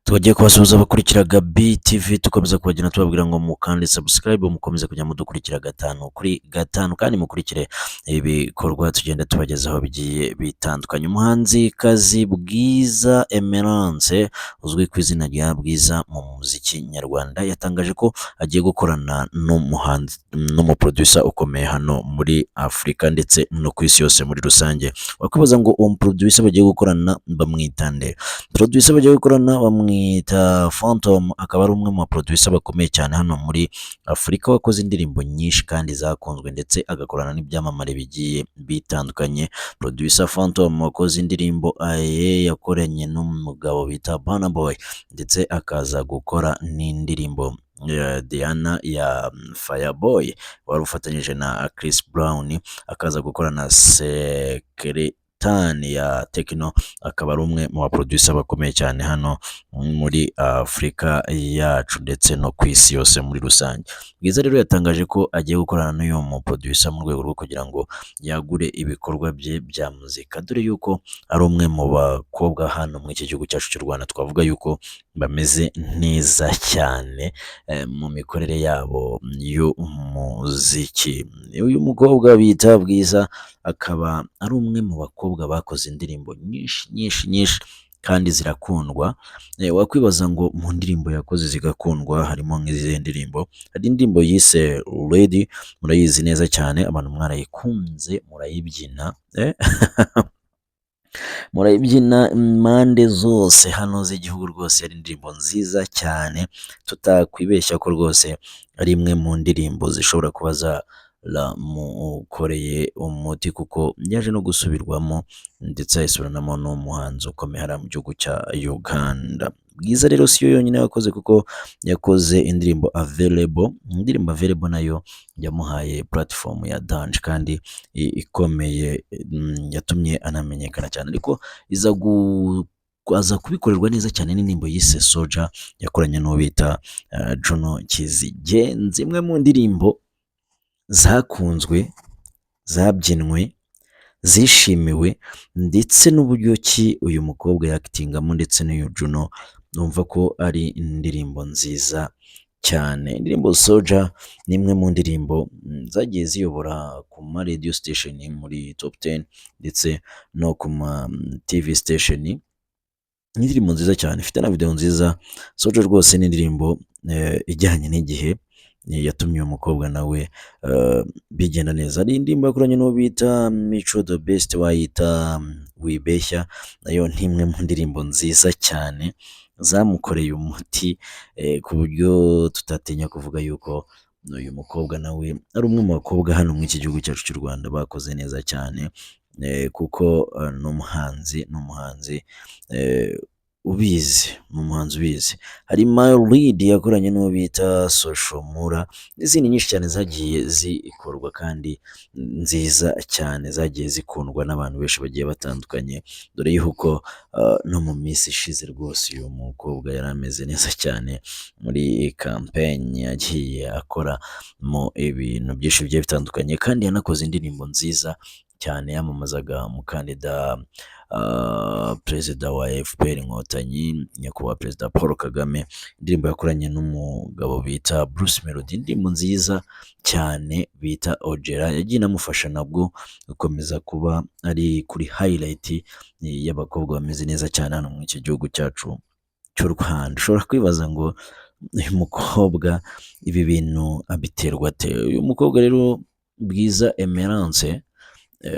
Tugiye kubasuhuza abakurikiraga BTV dukomeza kubagenda tubabwira ngo mukande subscribe mukomeze kujya mudukurikira gatanu kuri gatanu kandi mukurikire ibikorwa tugenda tubagezaho bigiye bitandukanye. Umuhanzi kazi Bwiza Emerance uzwi ku izina rya Bwiza mu muziki nyarwanda yatangaje ko agiye gukorana n'umuhanzi n'umuproducer ukomeye hano muri Afurika ndetse no ku isi yose muri rusange. Wakwibaza ngo uwo muproducer bagiye gukorana bamwita nde? Producer bagiye gukorana bamwita Phantom, akaba ari umwe mu baproducer bakomeye cyane hano muri Afurika wakoze indirimbo nyinshi kandi zakunzwe ndetse agakorana n'ibyamamare bigiye bitandukanye. Producer Phantom wakoze indirimbo Aye yakoranye n'umugabo bita Burna Boy ndetse akaza gukora n'indirimbo Diana ya Fireboy wari ufatanyije na Chris Brown, akaza gukora na Tani ya Tekno, akaba ari umwe mu baproducer bakomeye cyane hano muri Afurika yacu ndetse no ku isi yose muri rusange. Bwiza rero yatangaje ko agiye gukorana n'uyu mu producer mu rwego rwo kugira ngo yagure ibikorwa bye bya muzika, dore yuko ari umwe mu bakobwa hano muri iki gihugu cyacu cy'u Rwanda twavuga yuko bameze neza cyane mu mikorere yabo y'umuziki. Uyu mukobwa bita Bwiza akaba ari umwe mu bakobwa bakoze indirimbo nyinshi kandi zirakundwa. Wakwibaza ngo mu ndirimbo yakoze zigakundwa harimo nk'izihe ndirimbo? Hari indirimbo yise Ready, murayizi neza cyane, abantu mwarayikunze murayibyina murayibyina impande zose hano z'igihugu rwose. Ari indirimbo nziza cyane tutakwibeshya ko rwose ari imwe mu ndirimbo zishobora kuba zaramukoreye umuti kuko yaje no gusubirwamo ndetse ayisubiranamo n'umuhanzi ukomeye hariya mu gihugu cya Uganda. Bwiza rero si yo yonyine yakoze kuko yakoze indirimbo Available. Indirimbo Available nayo yamuhaye platform ya dance kandi ikomeye, yatumye anamenyekana cyane, ariko aza kubikorerwa neza cyane n'indirimbo yise Soldier yakoranye n'uwo bita Juno Kizigenza, imwe mu ndirimbo zakunzwe, zabyinwe, zishimiwe ndetse n'uburyo ki uyu mukobwa yakitingamo ndetse n'uyu Juno, numva ko ari indirimbo nziza cyane. Indirimbo Soldier ni imwe mu ndirimbo zagiye ziyobora ku ma radio station muri top 10 ndetse no ku ma TV station. Ni indirimbo nziza cyane, ifite na video nziza. Soldier rwose ni indirimbo ijyanye n'igihe, yatumye uyu mukobwa nawe bigenda neza. Ari indirimbo yakoranye n'uwo bita Mico the Best wayita Wibeshya, nayo ni imwe mu ndirimbo nziza cyane zamukoreye umuti ku buryo tutatinya kuvuga yuko uyu mukobwa nawe ari umwe mu bakobwa hano muri iki gihugu cyacu cy'u Rwanda bakoze neza cyane, kuko n'umuhanzi ubizi, ni umuhanzi ubizi. Hari Lead yakoranye n'uwo bita Social Mura n'izindi nyinshi cyane zagiye zikorwa kandi nziza cyane, zagiye zikundwa n'abantu benshi bagiye batandukanye, dore yuko no mu minsi ishize rwose uyu mukobwa yari ameze neza cyane muri campaign yagiye akora mu ibintu byinshi bigiye bitandukanye, kandi yanakoze indirimbo nziza cyane yamamazaga umukandida perezida wa FPR Inkotanyi, nyakubahwa perezida Paul Kagame. Indirimbo yakoranye n'umugabo bita Bruce Melody, indirimbo nziza cyane bita Ojera, yagiye inamufasha nabwo gukomeza kuba ari kuri highlight y'abakobwa bameze neza cyane hano mu iki gihugu cyacu cy'u Rwanda. Ushobora kwibaza ngo uyu mukobwa ibi bintu abiterwa ate? Uyu mukobwa rero Bwiza Emerance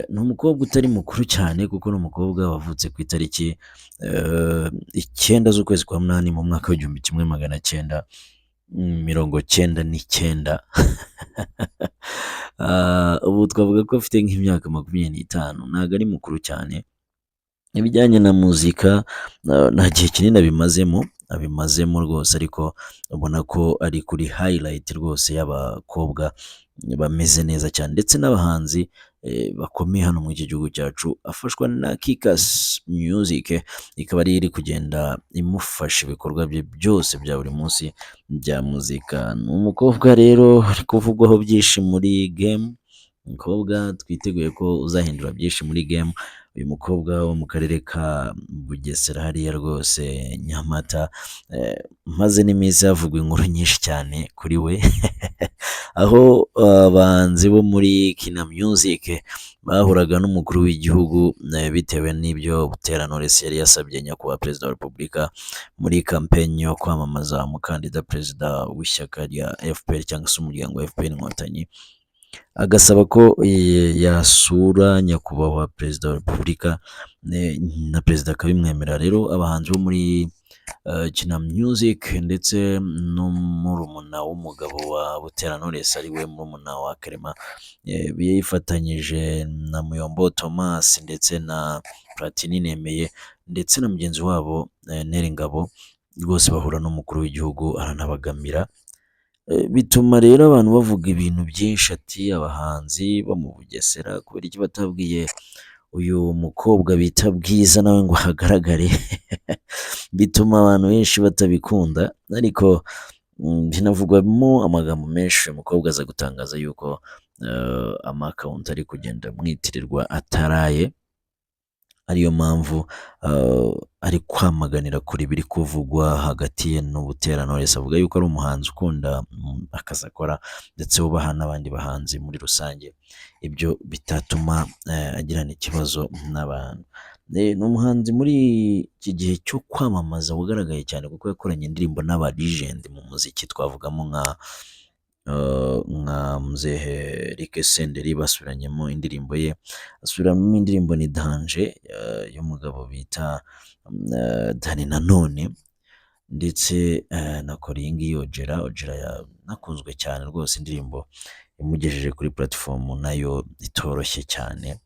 ni umukobwa utari mukuru cyane kuko ni umukobwa wavutse ku itariki 9 z'ukwezi kwa munani mu mwaka w'1999. Ubu twavuga ko afite nk'imyaka 25, ntabwo ari mukuru cyane. Ibijyanye na muzika nta gihe kinini abimazemo rwose, ariko ubona ko ari kuri highlight rwose y'abakobwa bameze neza cyane ndetse n'abahanzi bakomeye hano mu iki gihugu cyacu. Afashwa na Kikas Music, ikaba ari iri kugenda imufasha ibikorwa bye byose bya buri munsi bya muzika. Ni umukobwa rero ari kuvugwaho byinshi muri game, umukobwa twiteguye ko uzahindura byinshi muri game. uyu mukobwa wo mu karere ka Bugesera hariya rwose Nyamata, maze n'iminsi havugwa inkuru nyinshi cyane kuri we aho abahanzi bo muri Kina Music bahuraga n'umukuru w'igihugu bitewe n'ibyo Butera Knowless yari yasabye nyakubahwa perezida wa repubulika muri kampeni yo kwamamaza umukandida perezida w'ishyaka rya FPR cyangwa se umuryango wa FPR Inkotanyi, agasaba ko yasura nyakubahwa perezida wa repubulika na perezida akabimwemerera. Rero abahanzi bo muri Kina Music ndetse n'umurumuna w'umugabo wa Butera Knowless ariwe murumuna wa Clement, bifatanyije na Muyombo Thomas ndetse na Platini Nemeye ndetse na mugenzi wabo Neri Ngabo, rwose bahura n'umukuru w'igihugu aranabagamira. Bituma rero abantu bavuga ibintu byinshi, ati abahanzi bo mu Bugesera kubera iki batabwiye uyu mukobwa bita Bwiza nawe ngo hagaragare bituma abantu benshi batabikunda, ariko binavugwamo amagambo menshi. Uyu mukobwa aza gutangaza yuko amakawunti ari kugenda amwitirirwa ataraye, ariyo mpamvu ari kwamaganira kure ibiri kuvugwa hagati ye n'Ubutera Knowless. Avuga yuko ari umuhanzi ukunda akazi akora ndetse wubaha n'abandi bahanzi muri rusange, ibyo bitatuma agirana ikibazo n'abantu. Ni umuhanzi muri iki gihe cyo kwamamaza wagaragaye cyane kuko yakoranye indirimbo n'aba legend mu muziki, twavugamo nka Muzehe Eric Senderi basubiranyemo indirimbo ye, asubiramo indirimbo ni Danger y'umugabo bita Dani Nanone, ndetse na Koringi Ojera yanakunzwe cyane rwose, indirimbo imugejeje kuri platform nayo itoroshye cyane.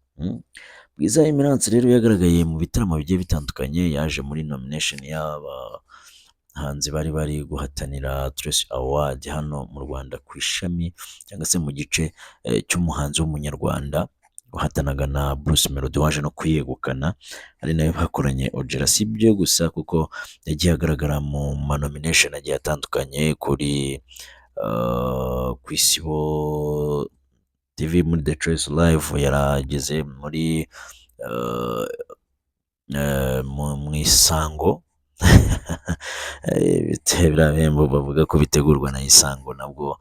Bwiza Emerance rero yagaragaye mu bitaramo bigiye bitandukanye, yaje muri nomination y'abahanzi bari guhatanira Trace Award hano mu Rwanda ku ishami cyangwa se mu gice cy'umuhanzi w'umunyarwanda, wahatanaga na Bruce Melody waje no kuyegukana, ari nayo bakoranye Ojera. Si ibyo gusa kuko yagiye agaragara mu ma nomination agiye atandukanye kuri ku Isibo TV muri The Choice Live, yarageze muri mu Isango biriya bihembo bavuga ko bitegurwa na Isango, nabwo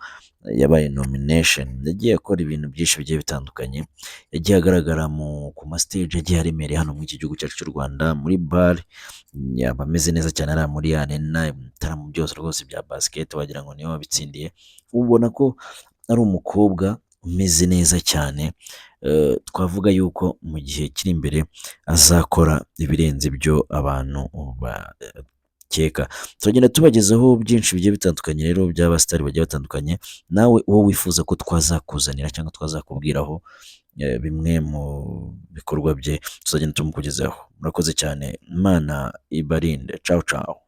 yabaye nomination. Yagiye akora ibintu byinshi bigiye bitandukanye, yagiye agaragara ku ma stage agiye aremereye hano muri iki gihugu cyacu cy'u Rwanda, muri bar yaba ameze neza cyane, ari muri arena, ibitaramo byose rwose bya basket wagira ngo niwe wabitsindiye. Ubona ko ari umukobwa umeze neza cyane, twavuga yuko mu gihe kiri imbere azakora ibirenze ibyo abantu bakeka. Tugenda tubagezaho byinshi bigiye bitandukanye rero by'abasitari bagiye batandukanye, nawe uwo wifuza ko twazakuzanira cyangwa twazakubwiraho bimwe mu bikorwa bye tuzagenda tumukugezaho. Murakoze cyane, Imana ibarinde. Ciao ciao.